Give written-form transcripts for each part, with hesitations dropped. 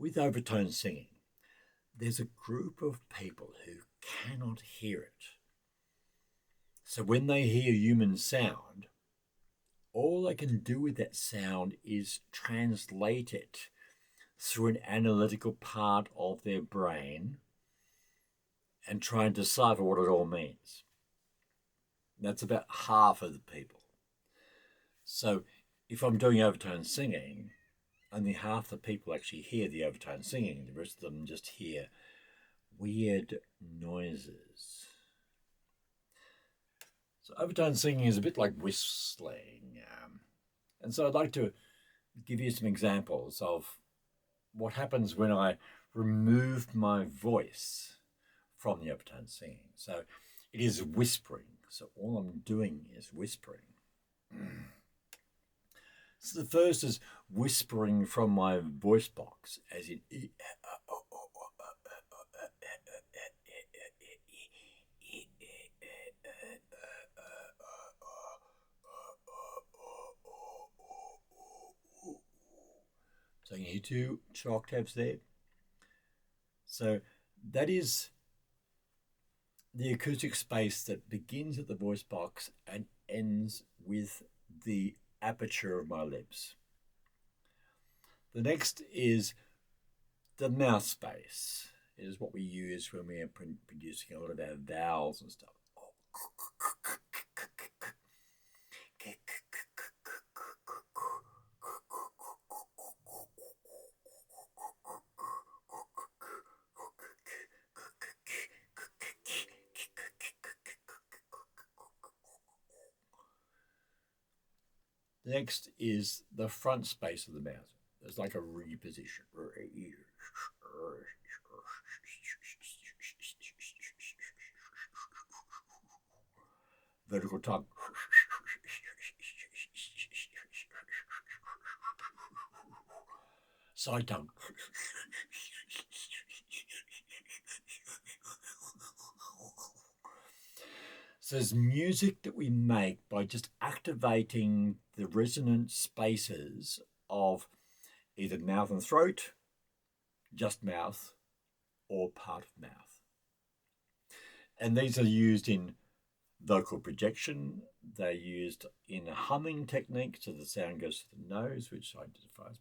with overtone singing, there's a group of people who cannot hear it. So when they hear human sound, all they can do with that sound is translate it through an analytical part of their brain and try and decipher what it all means. That's about half of the people. So if I'm doing overtone singing, only half the people actually hear the overtone singing. The rest of them just hear weird noises. So overtone singing is a bit like whistling. And so I'd like to give you some examples of what happens when I remove my voice from the overtone singing. So it is whispering. So all I'm doing is whispering. So the first is whispering from my voice box, as in so you hear two octaves there. So that is the acoustic space that begins at the voice box and ends with the aperture of my lips. The next is the mouth space. It is what we use when we are producing a lot of our vowels and stuff. Next is the front space of the mouth. There's like a reposition. Vertical tongue. Side tongue. So there's music that we make by just activating the resonant spaces of either mouth and throat, just mouth, or part of mouth. And these are used in vocal projection. They're used in a humming technique, so the sound goes to the nose, which identifies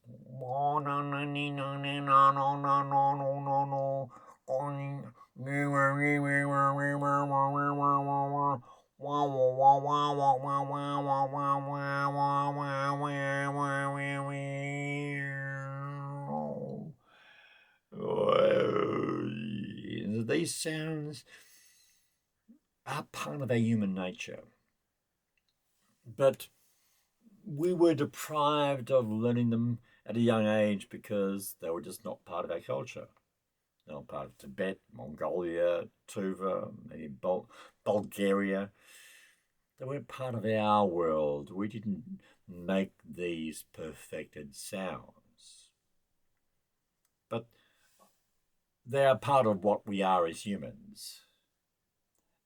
these sounds are part of our human nature. But we were deprived of learning them at a young age because they were just not part of our culture. They're not part of Tibet, Mongolia, Tuva, maybe Bulgaria. They weren't part of our world. We didn't make these perfected sounds. But they are part of what we are as humans.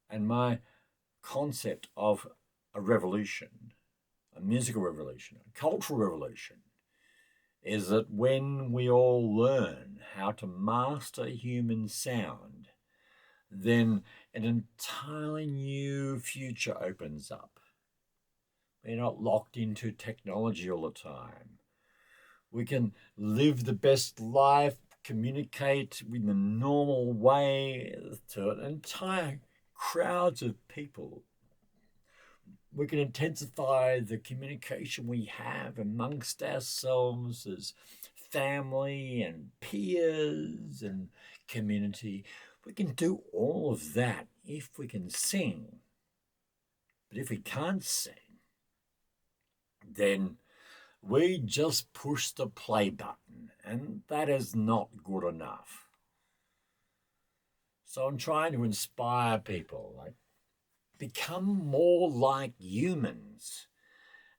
And my concept of a revolution, a musical revolution, a cultural revolution, is that when we all learn how to master human sound, then an entirely new future opens up. We're not locked into technology all the time. We can live the best life, communicate in the normal way to an entire crowds of people. We can intensify the communication we have amongst ourselves as family and peers and community. We can do all of that if we can sing. But if we can't sing, then we just push the play button, and that is not good enough. So I'm trying to inspire people, like, become more like humans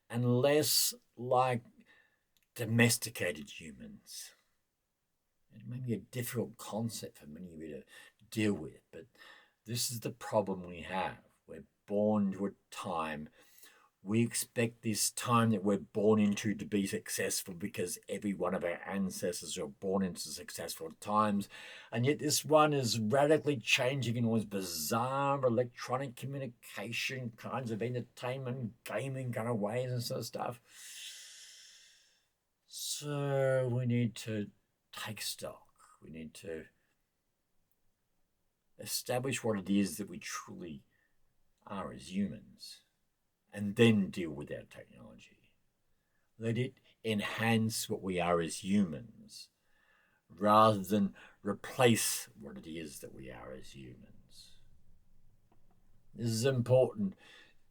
and less like domesticated humans. It may be a difficult concept for many of you to deal with, but this is the problem we have. We're born to a time We expect this time that we're born into to be successful because every one of our ancestors are born into successful times. And yet this one is radically changing in all these bizarre electronic communication kinds of entertainment, gaming kind of ways and sort of stuff. So we need to take stock. We need to establish what it is that we truly are as humans, and then deal with our technology. Let it enhance what we are as humans rather than replace what it is that we are as humans. This is important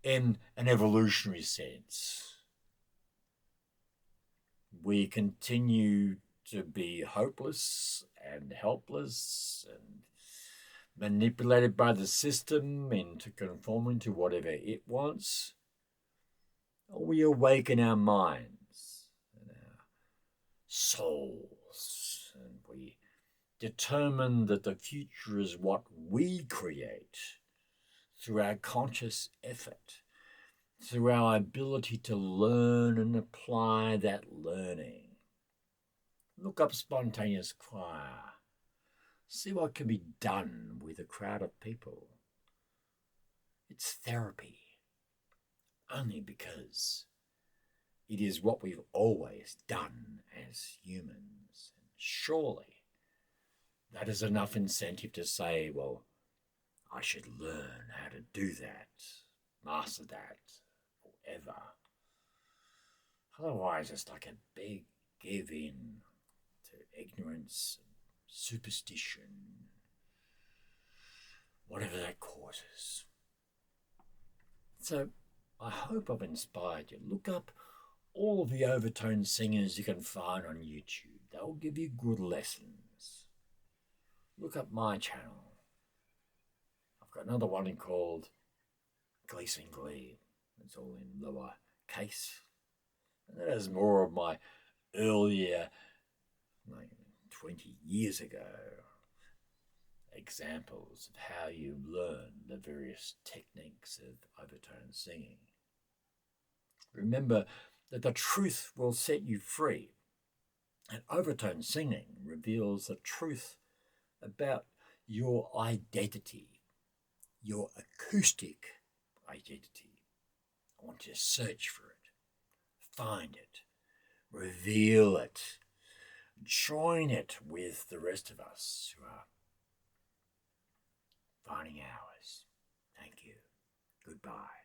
in an evolutionary sense. We continue to be hopeless and helpless and manipulated by the system into conforming to whatever it wants. We awaken our minds and our souls, and we determine that the future is what we create through our conscious effort, through our ability to learn and apply that learning. Look up spontaneous choir. See what can be done with a crowd of people. It's therapy, only because it is what we've always done as humans. And surely that is enough incentive to say, well, I should learn how to do that, master that, forever. Otherwise, it's like a big give in to ignorance and superstition, whatever that causes. So I hope I've inspired you. Look up all of the Overtone singers you can find on YouTube. They'll give you good lessons. Look up my channel. I've got another one called Gleeson Glee. It's all in lower case. And that has more of my earlier, like 20 years ago, examples of how you learn the various techniques of overtone singing. Remember that the truth will set you free. And overtone singing reveals the truth about your identity, your acoustic identity. I want you to search for it, find it, reveal it, join it with the rest of us who are finding ours. Thank you. Goodbye.